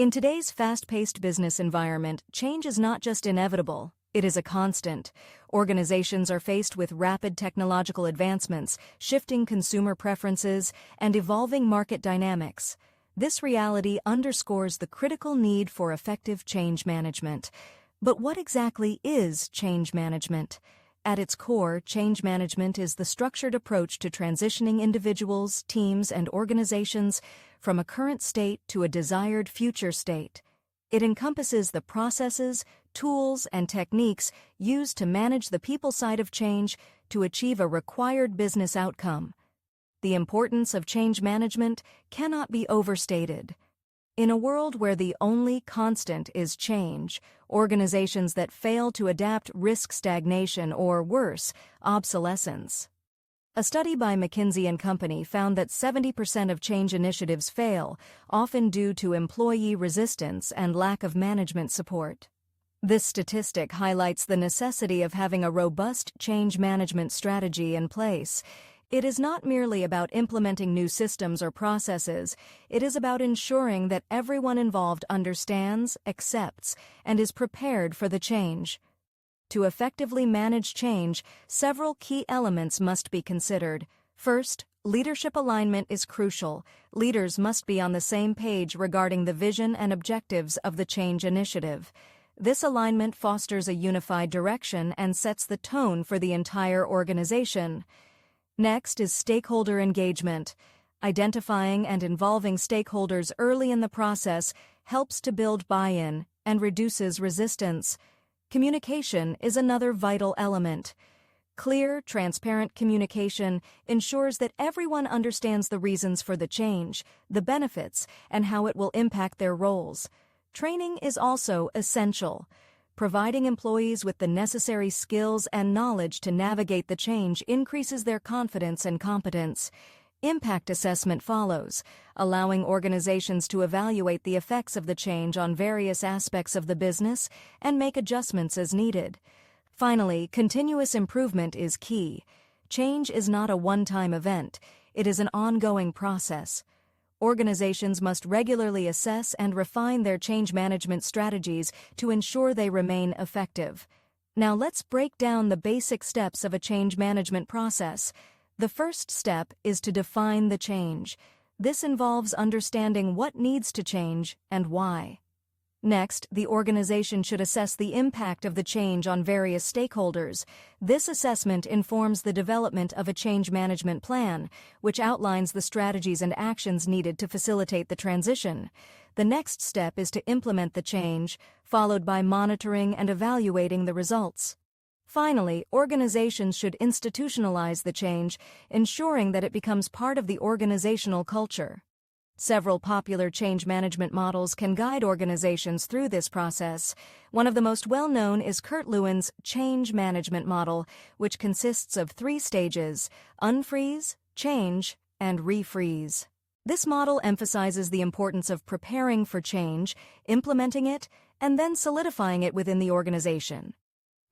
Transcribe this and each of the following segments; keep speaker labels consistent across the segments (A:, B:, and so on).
A: In today's fast-paced business environment, change is not just inevitable, it is a constant. Organizations are faced with rapid technological advancements, shifting consumer preferences, and evolving market dynamics. This reality underscores the critical need for effective change management. But what exactly is change management? At its core, change management is the structured approach to transitioning individuals, teams, and organizations from a current state to a desired future state. It encompasses the processes, tools, and techniques used to manage the people side of change to achieve a required business outcome. The importance of change management cannot be overstated. In a world where the only constant is change, organizations that fail to adapt risk stagnation or, worse, obsolescence. A study by McKinsey & Company found that 70% of change initiatives fail, often due to employee resistance and lack of management support. This statistic highlights the necessity of having a robust change management strategy in place. It is not merely about implementing new systems or processes, it is about ensuring that everyone involved understands, accepts, and is prepared for the change. To effectively manage change, several key elements must be considered. First, leadership alignment is crucial. Leaders must be on the same page regarding the vision and objectives of the change initiative. This alignment fosters a unified direction and sets the tone for the entire organization. Next is stakeholder engagement. Identifying and involving stakeholders early in the process helps to build buy-in and reduces resistance. Communication is another vital element. Clear, transparent communication ensures that everyone understands the reasons for the change, the benefits, and how it will impact their roles. Training is also essential. Providing employees with the necessary skills and knowledge to navigate the change increases their confidence and competence. Impact assessment follows, allowing organizations to evaluate the effects of the change on various aspects of the business and make adjustments as needed. Finally, continuous improvement is key. Change is not a one-time event, it is an ongoing process. Organizations must regularly assess and refine their change management strategies to ensure they remain effective. Now let's break down the basic steps of a change management process. The first step is to define the change. This involves understanding what needs to change and why. Next, the organization should assess the impact of the change on various stakeholders. This assessment informs the development of a change management plan, which outlines the strategies and actions needed to facilitate the transition. The next step is to implement the change, followed by monitoring and evaluating the results. Finally, organizations should institutionalize the change, ensuring that it becomes part of the organizational culture. Several popular change management models can guide organizations through this process. One of the most well-known is Lewin's change management model, which consists of 3 stages: unfreeze, change, and refreeze. This model emphasizes the importance of preparing for change, implementing it, and then solidifying it within the organization.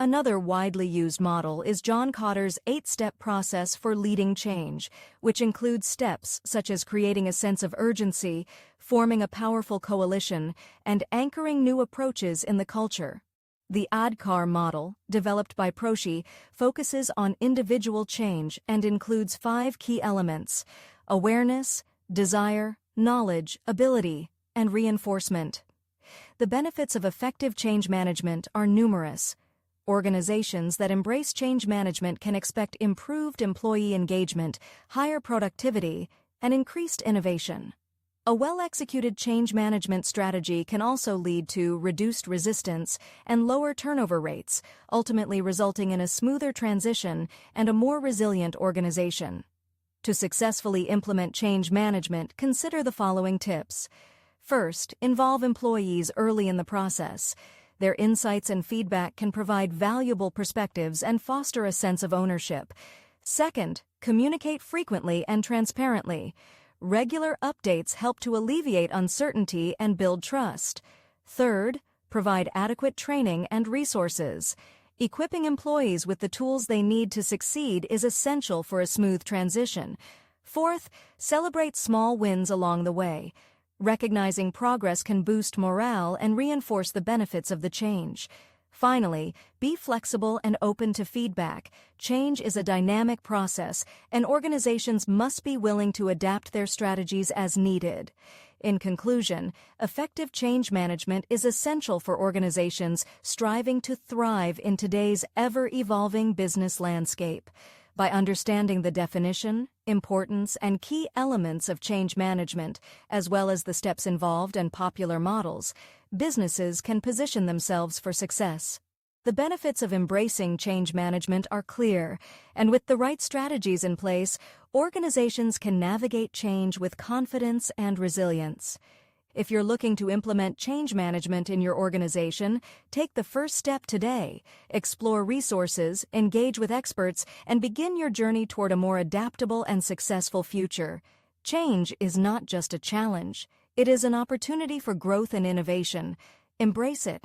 A: Another widely used model is John Kotter's 8-step process for leading change, which includes steps such as creating a sense of urgency, forming a powerful coalition, and anchoring new approaches in the culture. The ADKAR model, developed by Proshi, focuses on individual change and includes 5 key elements: awareness, desire, knowledge, ability, and reinforcement. The benefits of effective change management are numerous. Organizations that embrace change management can expect improved employee engagement, higher productivity, and increased innovation. A well-executed change management strategy can also lead to reduced resistance and lower turnover rates, ultimately resulting in a smoother transition and a more resilient organization. To successfully implement change management, consider the following tips. First, involve employees early in the process. Their insights and feedback can provide valuable perspectives and foster a sense of ownership. Second, communicate frequently and transparently. Regular updates help to alleviate uncertainty and build trust. Third, provide adequate training and resources. Equipping employees with the tools they need to succeed is essential for a smooth transition. Fourth, celebrate small wins along the way. Recognizing progress can boost morale and reinforce the benefits of the change. Finally, be flexible and open to feedback. Change is a dynamic process, and organizations must be willing to adapt their strategies as needed. In conclusion, effective change management is essential for organizations striving to thrive in today's ever-evolving business landscape. By understanding the definition, importance, and key elements of change management, as well as the steps involved and popular models, businesses can position themselves for success. The benefits of embracing change management are clear, and with the right strategies in place, organizations can navigate change with confidence and resilience. If you're looking to implement change management in your organization, take the first step today. Explore resources, engage with experts, and begin your journey toward a more adaptable and successful future. Change is not just a challenge. It is an opportunity for growth and innovation. Embrace it